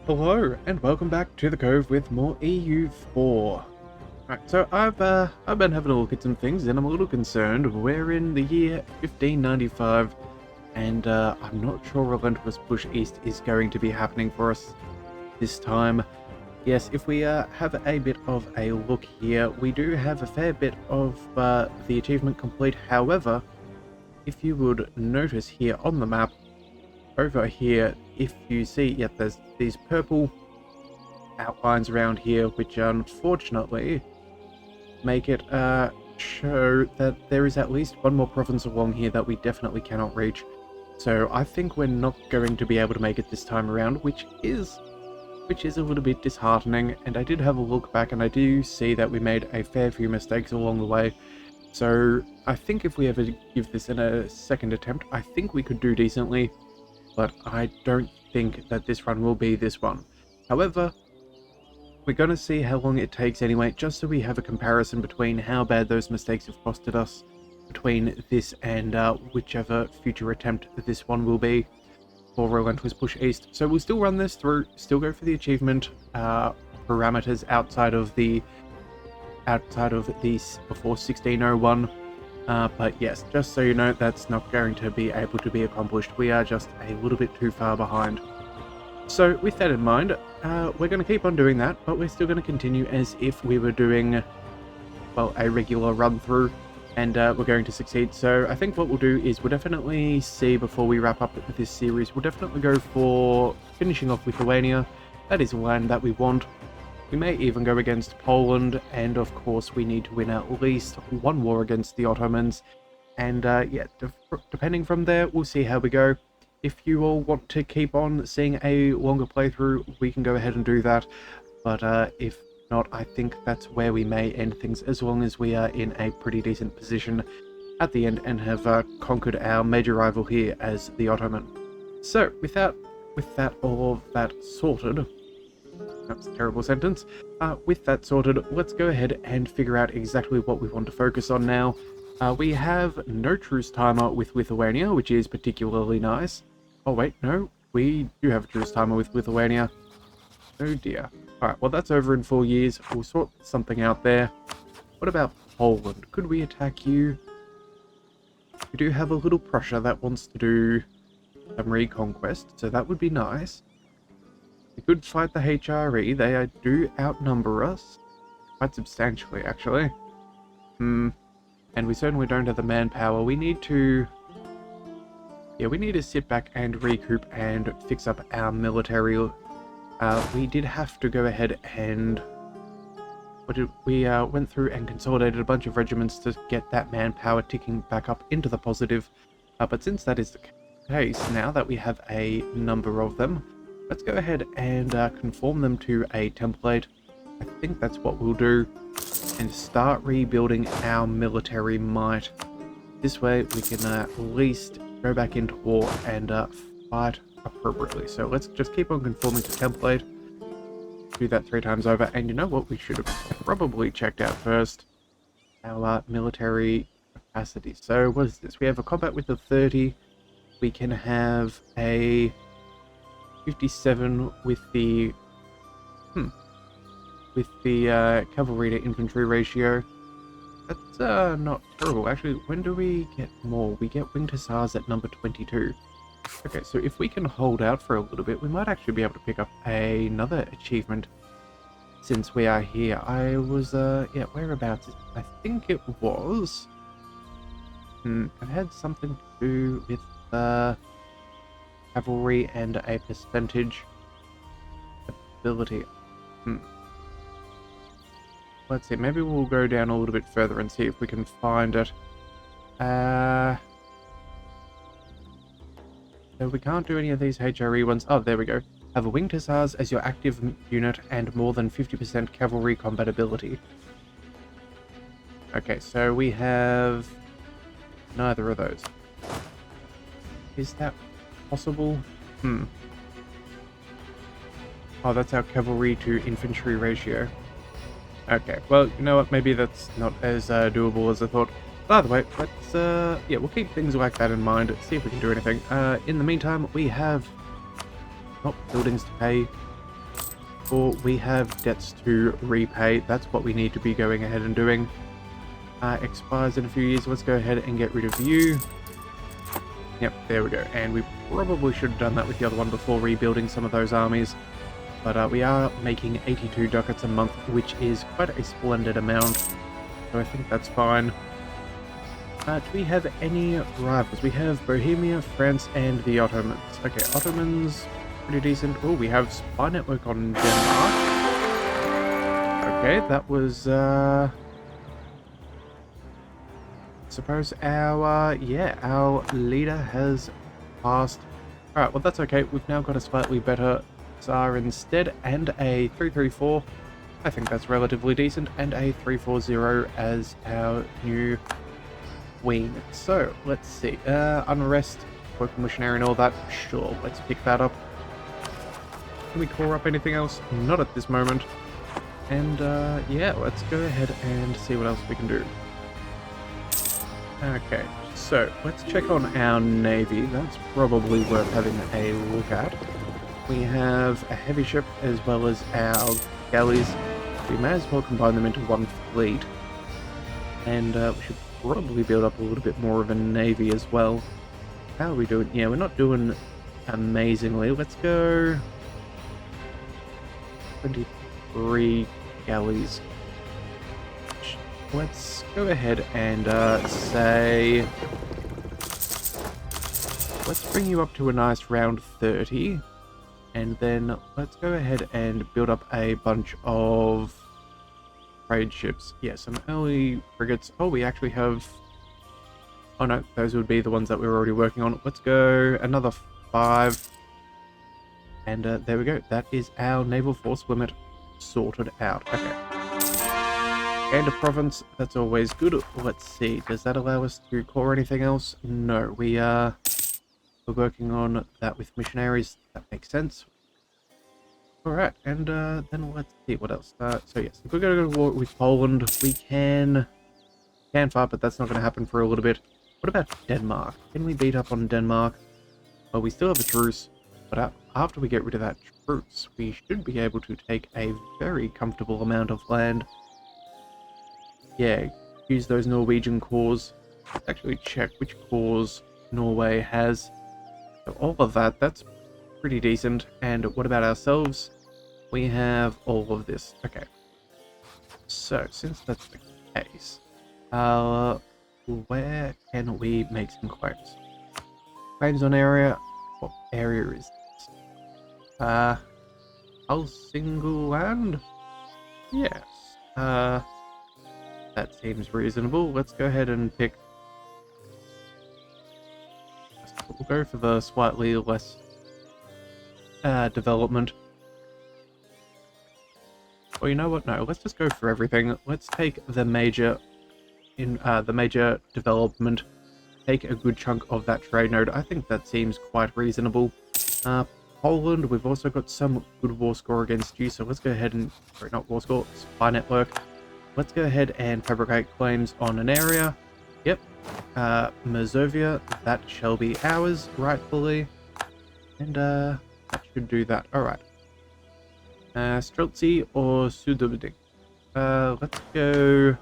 Hello and welcome back to the Cove with more EU4. Right, so I've been having a look at some things and I'm a little concerned. We're in the year 1595 and I'm not sure Relentless Push East is going to be happening for us this time. Yes, if we have a bit of a look here, we do have a fair bit of the achievement complete. However, if you would notice here on the map, over here, if you see, there's these purple outlines around here, which unfortunately make it show that there is at least one more province along here that we definitely cannot reach. So I think we're not going to be able to make it this time around, which is a little bit disheartening. And I did have a look back and I do see that we made a fair few mistakes along the way. So I think if we ever give this in a second attempt, I think we could do decently. But I don't think that this run will be this one. However, we're going to see how long it takes anyway, just so we have a comparison between how bad those mistakes have costed us between this and whichever future attempt this one will be for Relentless Push East. So we'll still run this through, still go for the achievement parameters outside of these before 1601. But yes, just so you know, that's not going to be able to be accomplished. We are just a little bit too far behind. So with that in mind, we're going to keep on doing that, but we're still going to continue as if we were doing, well, a regular run through, and we're going to succeed. So I think what we'll do is we'll definitely see, before we wrap up this series, we'll definitely go for finishing off Lithuania. That is a land that we want. We may even go against Poland, and of course we need to win at least one war against the Ottomans. And depending from there, we'll see how we go. If you all want to keep on seeing a longer playthrough, we can go ahead and do that. But if not, I think that's where we may end things, as long as we are in a pretty decent position at the end and have conquered our major rival here as the Ottoman. So with that all of that sorted, that's a terrible sentence. With that sorted, let's go ahead and figure out exactly what we want to focus on now. We have no truce timer with Lithuania, which is particularly nice. Oh wait, no, we do have a truce timer with Lithuania. Oh dear. Alright, well that's over in 4 years. We'll sort something out there. What about Poland? Could we attack you? We do have a little Prussia that wants to do some reconquest, so that would be nice. We could fight the HRE. They do outnumber us quite substantially, actually. And we certainly don't have the manpower. We need to sit back and recoup and fix up our military. We did have to go ahead and we went through and consolidated a bunch of regiments to get that manpower ticking back up into the positive. But since that is the case, now that we have a number of them, let's go ahead and conform them to a template. I think that's what we'll do, and start rebuilding our military might. This way we can at least go back into war and fight appropriately. So let's just keep on conforming to template. Do that 3 times over, and you know what we should have probably checked out first? Our military capacity. So what is this? We have a combat width of 30. We can have a 57 with the cavalry to infantry ratio. That's not terrible. Actually, when do we get more? We get winged hussars at number 22. Okay, so if we can hold out for a little bit, we might actually be able to pick up another achievement since we are here. I was whereabouts? I think it was it had something to do with cavalry and a percentage ability. Let's see, maybe we'll go down a little bit further and see if we can find it. So we can't do any of these HRE ones. Oh, there we go. Have a winged hussars as your active unit and more than 50% cavalry compatibility. Okay, so we have neither of those. Is that possible? Oh, that's our cavalry to infantry ratio. Okay, well, you know what, maybe that's not as doable as I thought. By the way, let's, we'll keep things like that in mind, see if we can do anything. In the meantime, we have not buildings to pay. or we have debts to repay. That's what we need to be going ahead and doing. Expires in a few years. Let's go ahead and get rid of you. Yep, there we go. And we probably should have done that with the other one before rebuilding some of those armies. But we are making 82 ducats a month, which is quite a splendid amount. So I think that's fine. Do we have any rivals? We have Bohemia, France, and the Ottomans. Okay, Ottomans, pretty decent. Oh, we have spy network on Denmark. Okay, that was, suppose our leader has passed. Alright, well that's okay. We've now got a slightly better Tsar instead, and a 334. I think that's relatively decent, and a 340 as our new queen. So, let's see. Unrest, working missionary and all that. Sure, let's pick that up. Can we core up anything else? Not at this moment. And, yeah, let's go ahead and see what else we can do. Okay, so let's check on our navy. That's probably worth having a look at. We have a heavy ship as well as our galleys. We may as well combine them into one fleet. And we should probably build up a little bit more of a navy as well. How are we doing? Yeah, we're not doing amazingly. Let's go 23 galleys. Let's go ahead and say, let's bring you up to a nice round 30, and then let's go ahead and build up a bunch of trade ships. Yeah, some early frigates. Oh, we actually have, oh no, those would be the ones that we were already working on. Let's go another 5, and there we go. That is our naval force limit sorted out. Okay. And a province, that's always good. Let's see, does that allow us to core anything else? No, we're working on that with missionaries. That makes sense. Alright, and then let's see what else. So yes, if we're going to go to war with Poland, we can fight, but that's not going to happen for a little bit. What about Denmark? Can we beat up on Denmark? Well, we still have a truce, but after we get rid of that truce, we should be able to take a very comfortable amount of land. Yeah, use those Norwegian cores. Let's actually check which cores Norway has. So all of that, that's pretty decent. And what about ourselves? We have all of this. Okay. So, since that's the case, where can we make some claims? Claims on area. What area is this? Helsingland? Yes. That seems reasonable. Let's go ahead and pick. We'll go for the slightly less development. Well, you know what? No, let's just go for everything. Let's take the major development. Take a good chunk of that trade node. I think that seems quite reasonable. Poland, we've also got some good war score against you, so let's go ahead and, sorry, not war score, spy network. Let's go ahead and fabricate claims on an area. Yep. Muscovy, that shall be ours, rightfully. And, that should do that. Alright. Streltsy or Sudobdik? Let's go...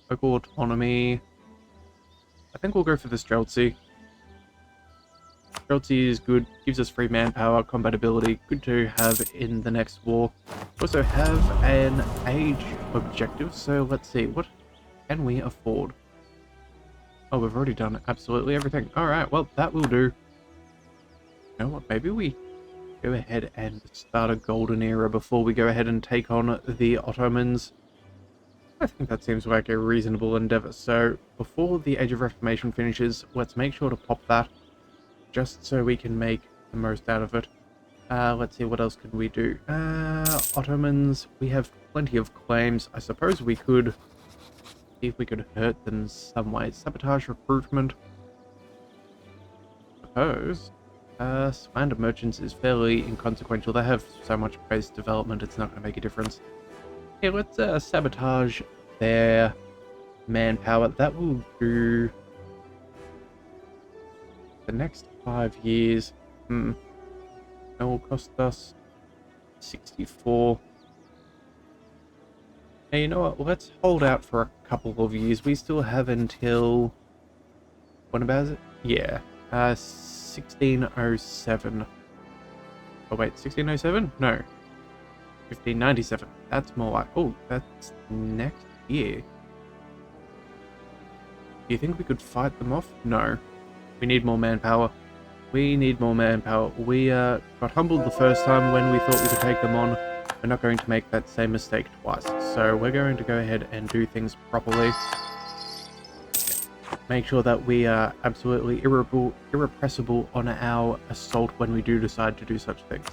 Local autonomy. I think we'll go for the Streltsy. Streltsy is good, gives us free manpower, compatibility, good to have in the next war. We also have an age objective, so let's see, what can we afford? Oh, we've already done absolutely everything. Alright, well, that will do. You know what, maybe we go ahead and start a golden era before we go ahead and take on the Ottomans. I think that seems like a reasonable endeavor. So, before the Age of Reformation finishes, let's make sure to pop that, just so we can make the most out of it. Let's see, what else can we do? Ottomans, we have plenty of claims. I suppose we could see if we could hurt them some way. Sabotage recruitment. Suppose. Slander merchants is fairly inconsequential. They have so much base development, it's not going to make a difference. Yeah, let's sabotage their manpower. That will do the next 5 years. That will cost us 64. Hey, you know what? Let's hold out for a couple of years. We still have until... When about it? Yeah. 1607. Oh, wait. 1607? No. 1597. That's more like... Oh, that's next year. Do you think we could fight them off? No. We need more manpower. We need more manpower. We got humbled the first time when we thought we could take them on. We're not going to make that same mistake twice. So we're going to go ahead and do things properly. Make sure that we are absolutely irrepressible on our assault when we do decide to do such things.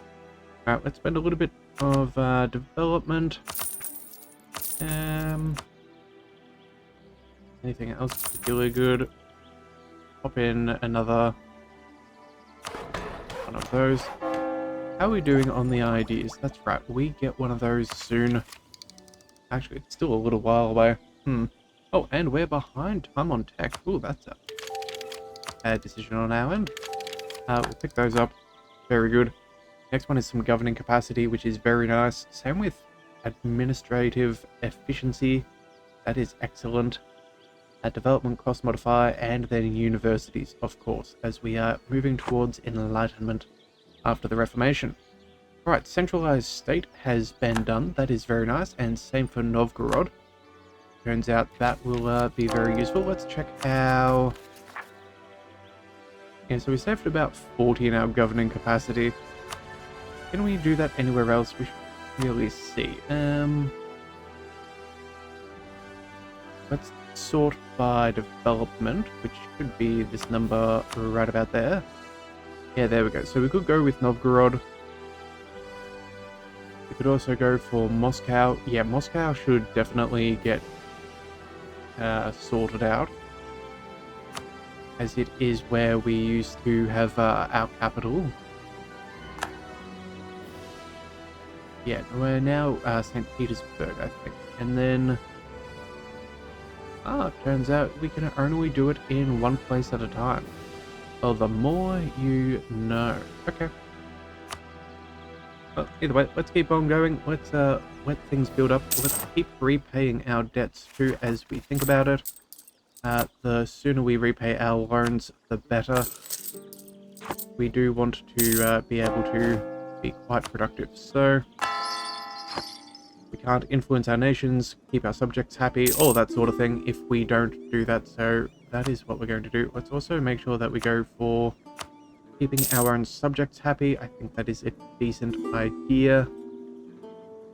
Alright, let's spend a little bit of development. Anything else particularly good? Pop in another one of those. How are we doing on the ideas? That's right, we get one of those soon. Actually, it's still a little while away. Oh, and we're behind time on tech. Ooh, that's a bad decision on our end. We'll pick those up. Very good. Next one is some governing capacity, which is very nice. Same with administrative efficiency. That is excellent. Development cost modifier, and then universities, of course, as we are moving towards enlightenment after the Reformation. Right, centralized state has been done. That is very nice, and same for Novgorod. Turns out that will be very useful. Let's check our... Yeah, so we saved about 40 in our governing capacity. Can we do that anywhere else? We should really see. Let's sort by development, which should be this number right about there. Yeah, there we go. So we could go with Novgorod. We could also go for Moscow. Yeah, Moscow should definitely get sorted out, as it is where we used to have our capital. Yeah, we're now St. Petersburg, I think. And then... turns out we can only do it in one place at a time. Well, the more you know. Okay. Well, either way, let's keep on going. Let's let things build up. Let's keep repaying our debts too as we think about it. The sooner we repay our loans, the better. We do want to be able to be quite productive. So... we can't influence our nations, keep our subjects happy, all that sort of thing if we don't do that, so that is what we're going to do. Let's also make sure that we go for keeping our own subjects happy. I think that is a decent idea.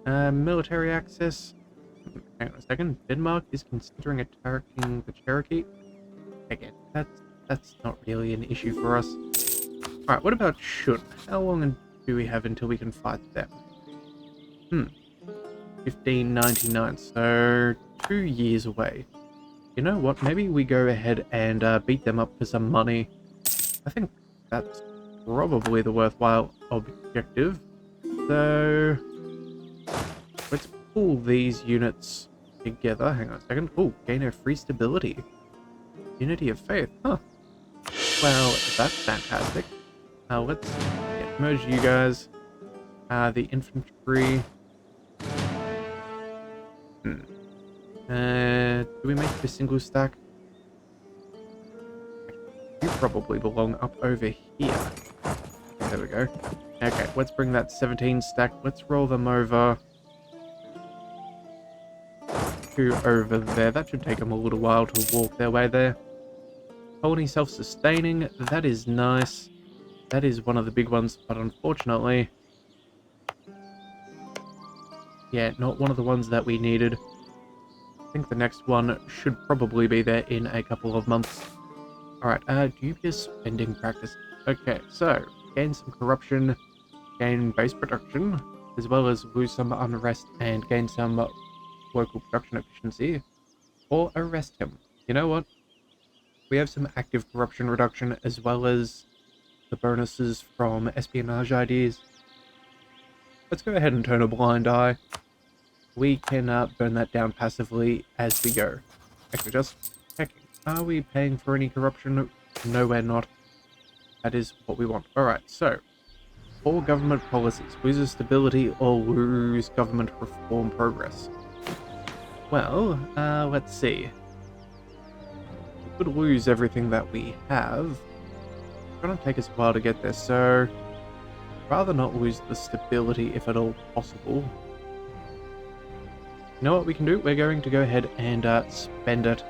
Military access. Hang on a second. Denmark is considering attacking the Cherokee. Again, that's not really an issue for us. Alright, what about Shun? How long do we have until we can fight them? 1599, so 2 years away. You know what, maybe we go ahead and beat them up for some money. I think that's probably the worthwhile objective. So, let's pull these units together. Hang on a second. Oh, gain a free stability. Unity of faith, huh. Well, that's fantastic. Let's merge you guys. The infantry... do we make it a single stack? You probably belong up over here. There we go. Okay, let's bring that 17 stack. Let's roll them over to over there. That should take them a little while to walk their way there. Colony self-sustaining. That is nice. That is one of the big ones, but unfortunately... yeah, not one of the ones that we needed. I think the next one should probably be there in a couple of months. Alright, dubious spending practice. Okay, so, gain some corruption, gain base production, as well as lose some unrest and gain some local production efficiency, or arrest him. You know what? We have some active corruption reduction, as well as the bonuses from espionage ideas. Let's go ahead and turn a blind eye. We can burn that down passively as we go. Actually, just checking. Are we paying for any corruption? No, we're not. That is what we want. Alright, so All government policies loses stability or lose government reform progress. Well, let's see. We could lose everything that we have. It's gonna take us a while to get there, so rather not lose the stability if at all possible. You know what we can do? We're going to go ahead and spend it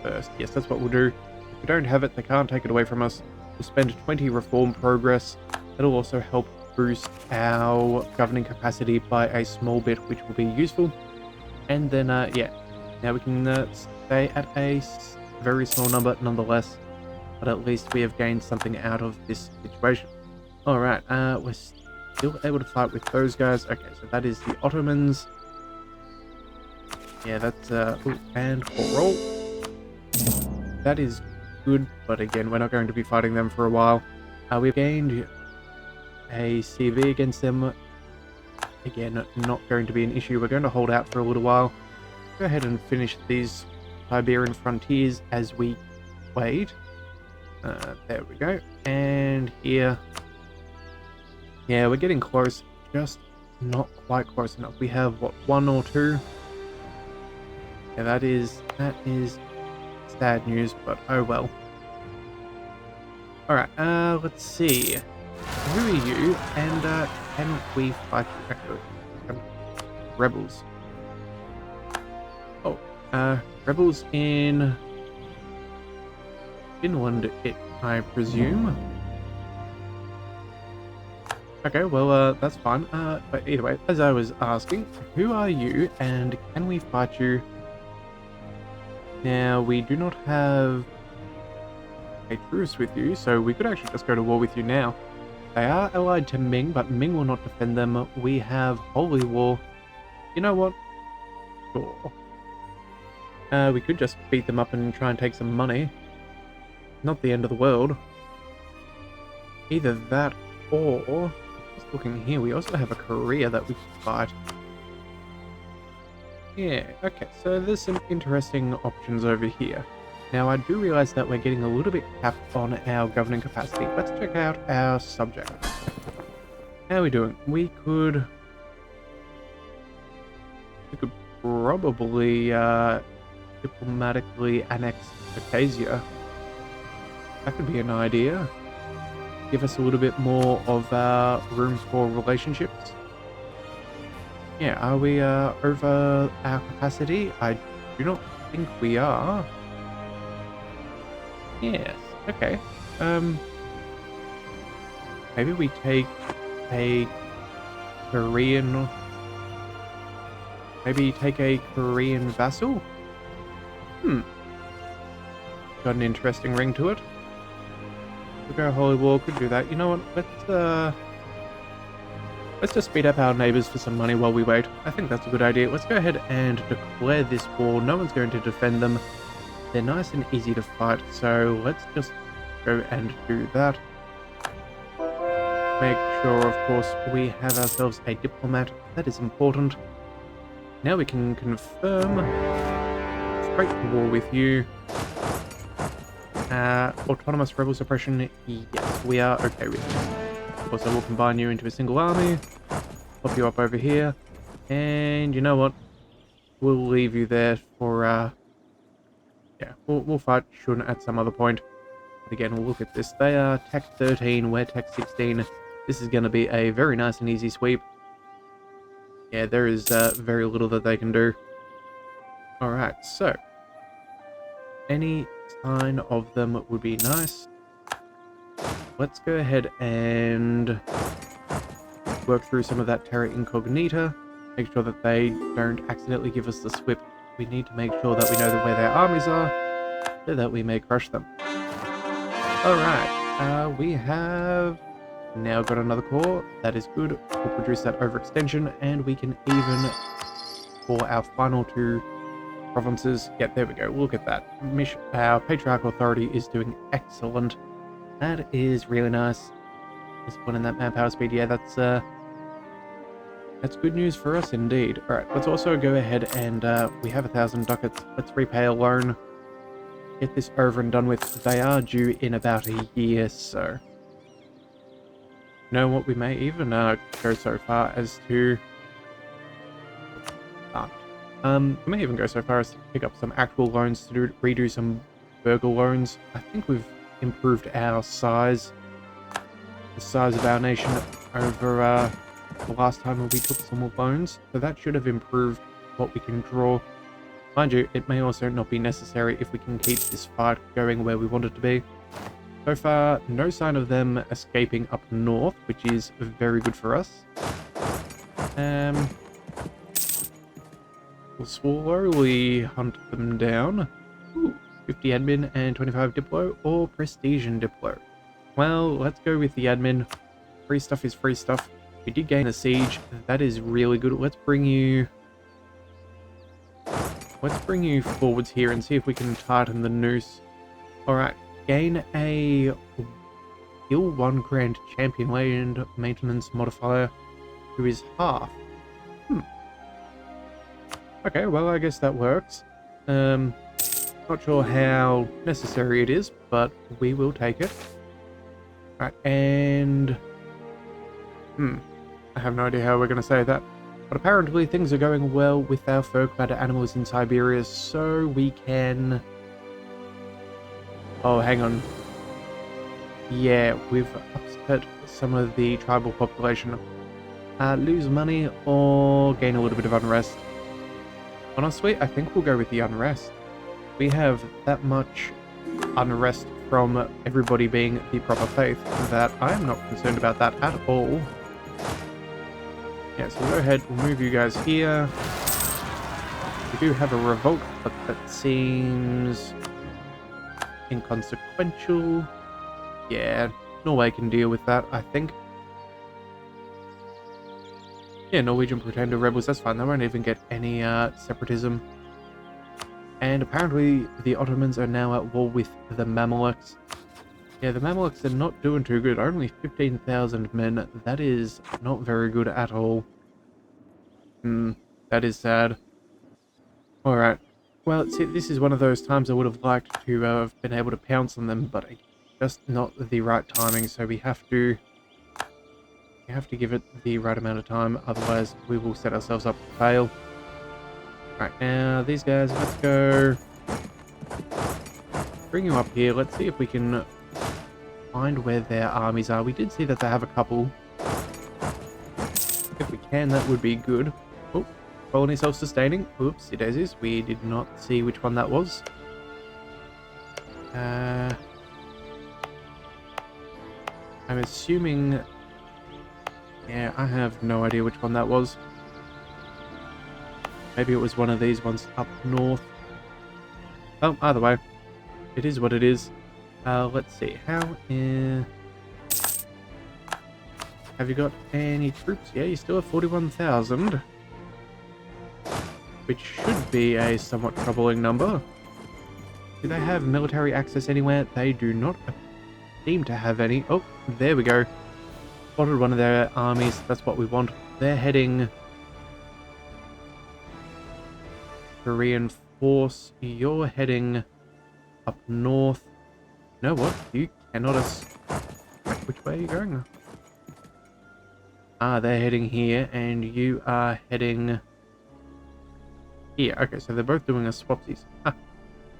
first. Yes, that's what we'll do. If we don't have it, they can't take it away from us. We'll spend 20 reform progress. That'll also help boost our governing capacity by a small bit, which will be useful. And then, yeah, now we can stay at a very small number nonetheless, but at least we have gained something out of this situation. Alright, we're still able to fight with those guys. Okay, so that is the Ottomans. Yeah, that's, ooh, and roll. That is good, but again, we're not going to be fighting them for a while. We've gained a CV against them. Again, not going to be an issue. We're going to hold out for a little while. Go ahead and finish these Iberian frontiers as we wait. There we go. And here. Yeah, we're getting close. Just not quite close enough. We have, what, 1 or 2? Yeah, that is sad news, but oh well. Alright, let's see. Who are you? And, can we fight you? Rebels. Oh, rebels in Finland, I presume. Okay, well, that's fine. But either way, as I was asking, who are you and can we fight you? Now, we do not have a truce with you, so we could actually just go to war with you now. They are allied to Ming, but Ming will not defend them. We have Holy War. You know what? Sure. We could just beat them up and try and take some money. Not the end of the world. Either that or... Just looking here, we also have a Korea that we can fight. Yeah, okay, so there's some interesting options over here. Now, I do realize that we're getting a little bit capped on our governing capacity. Let's check out our subject. How are we doing? We could probably diplomatically annex Acacia. That could be an idea. Give us a little bit more of room for relationships. Yeah, are we over our capacity? I do not think we are. Yes, okay. Maybe we take a Korean... Maybe take a Korean vassal? Got an interesting ring to it. Could go Holy War, could do that. You know what, let's just speed up our neighbors for some money while we wait. I think that's a good idea. Let's go ahead and declare this war. No one's going to defend them. They're nice and easy to fight, so let's just go and do that. Make sure, of course, we have ourselves a diplomat. That is important. Now we can confirm straight to war with you. Autonomous rebel suppression, yes, we are okay with it. Also, we'll combine you into a single army, pop you up over here, and you know what? We'll leave you there for, yeah, we'll fight Shun at some other point. But again, we'll look at this. They are Tech 13, we're Tech 16. This is going to be a very nice and easy sweep. Yeah, there is very little that they can do. Alright, so any sign of them would be nice. Let's go ahead and work through some of that terra incognita. Make sure that they don't accidentally give us the SWIP. We need to make sure that we know where their armies are, so that we may crush them. Alright, we have now got another core. That is good. We'll produce that overextension, and we can even, for our final 2 provinces, yeah, there we go. Look at that. Our Patriarchal Authority is doing excellent. That is really nice. Discipline that manpower speed, yeah, that's good news for us indeed. Alright, let's also go ahead and, we have 1,000 ducats. Let's repay a loan. Get this over and done with. They are due in about a year, so... You know what? We may even go so far as to. We may even go so far as to pick up some actual loans to redo some burger loans. I think we've improved our size, the size of our nation over the last time when we took some more loans. So that should have improved what we can draw. Mind you, it may also not be necessary if we can keep this fight going where we want it to be. So far, no sign of them escaping up north, which is very good for us. We'll slowly hunt them down. Ooh, 50 admin and 25 Diplo, or Prestige and Diplo. Well, let's go with the admin. Free stuff is free stuff. We did gain a siege. That is really good. Let's bring you forwards here and see if we can tighten the noose. Alright, gain a Hill 1 Grand Champion Land Maintenance modifier, who is half. Okay, well, I guess that works. Not sure how necessary it is, but we will take it. Alright, and... I have no idea how we're going to say that. But apparently things are going well with our fur-clad animals in Siberia, so we can... Oh, hang on. Yeah, we've upset some of the tribal population. Lose money or gain a little bit of unrest. Honestly, I think we'll go with the unrest. We have that much unrest from everybody being the proper faith that I am not concerned about that at all. Yeah, so go ahead, we'll move you guys here. We do have a revolt, but that seems inconsequential. Yeah, Norway can deal with that, I think. Yeah, Norwegian Pretender Rebels, that's fine. They won't even get any separatism. And apparently the Ottomans are now at war with the Mamelukes. Yeah, the Mamelukes are not doing too good. Only 15,000 men. That is not very good at all. That is sad. Alright. Well, see, this is one of those times I would have liked to have been able to pounce on them, but just not the right timing, so we have to give it the right amount of time, otherwise we will set ourselves up to fail. Right, now these guys, let's go bring you up here. Let's see if we can find where their armies are. We did see that they have a couple. If we can, that would be good. Oh, colony self-sustaining. Oopsie daisies, we did not see which one that was. I'm assuming... Yeah, I have no idea which one that was. Maybe it was one of these ones up north. Oh, either way, it is what it is. Let's see. How is... Have you got any troops? Yeah, you still have 41,000. Which should be a somewhat troubling number. Do they have military access anywhere? They do not seem to have any. Oh, there we go. Spotted one of their armies. That's what we want. They're heading to reinforce. You're heading up north. You know what? You cannot... Which way are you going? Ah, they're heading here, and you are heading here. Okay, so they're both doing a swapsies. Ah.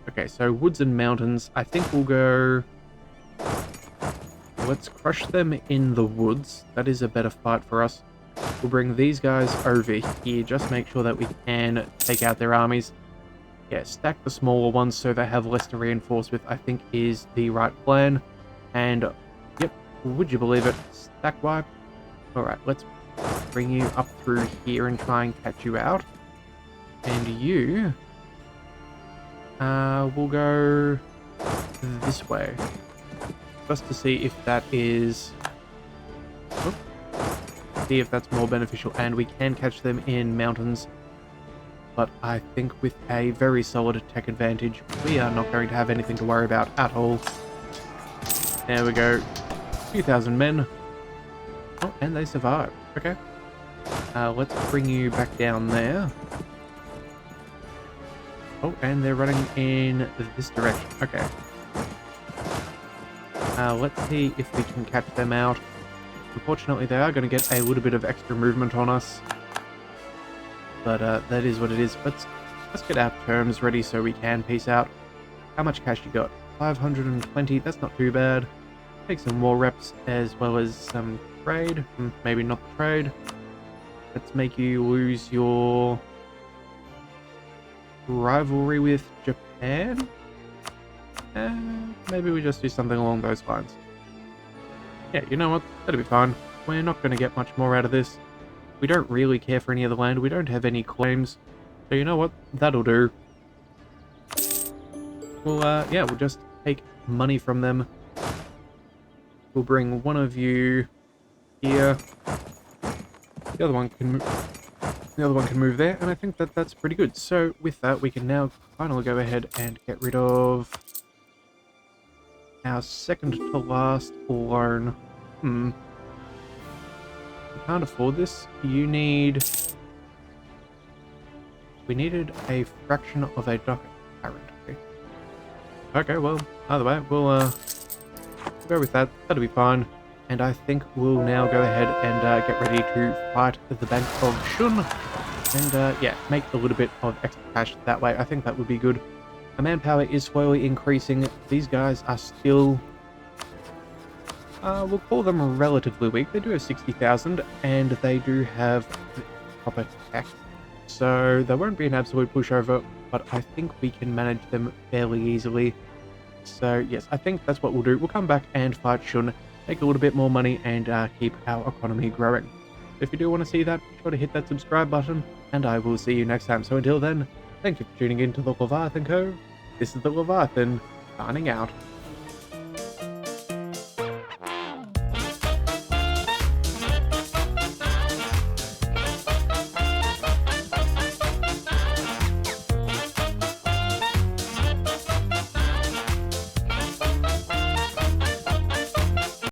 Okay, so woods and mountains. I think we'll go... Let's crush them in the woods. That is a better fight for us. We'll bring these guys over here. Just make sure that we can take out their armies. Yeah, stack the smaller ones so they have less to reinforce with, I think is the right plan. And, yep, would you believe it? Stack wipe. Alright, let's bring you up through here and try and catch you out. And you... we'll go this way. Just to see if that is... Oh, see if that's more beneficial. And we can catch them in mountains. But I think with a very solid tech advantage, we are not going to have anything to worry about at all. There we go. 2,000 men. Oh, and they survived. Okay. Let's bring you back down there. Oh, and they're running in this direction. Okay. Let's see if we can catch them out. Unfortunately, they are going to get a little bit of extra movement on us. But that is what it is. Let's get our terms ready so we can peace out. How much cash you got? 520, that's not too bad. Take some more reps as well as some trade. Maybe not the trade. Let's make you lose your rivalry with Japan. Maybe we just do something along those lines. Yeah, you know what? That'll be fine. We're not going to get much more out of this. We don't really care for any of the land. We don't have any claims. So you know what? That'll do. Well, yeah, we'll just take money from them. We'll bring one of you here. The other one can move there, and I think that that's pretty good. So with that, we can now finally go ahead and get rid of our second to last loan. We can't afford this. We needed a fraction of a dock apparently. Okay, well, either way, we'll go with that. That'll be fine. And I think we'll now go ahead and get ready to fight the Bank of Shun. And yeah, make a little bit of extra cash that way. I think that would be good. Our manpower is slowly increasing. These guys are still, we'll call them relatively weak. They do have 60,000 and they do have proper tech. So there won't be an absolute pushover, but I think we can manage them fairly easily. So yes, I think that's what we'll do. We'll come back and fight Shun, make a little bit more money, and keep our economy growing. If you do want to see that, be sure to hit that subscribe button, and I will see you next time. So until then, thank you for tuning in to the Leviathan Co. This is the Leviathan, signing out.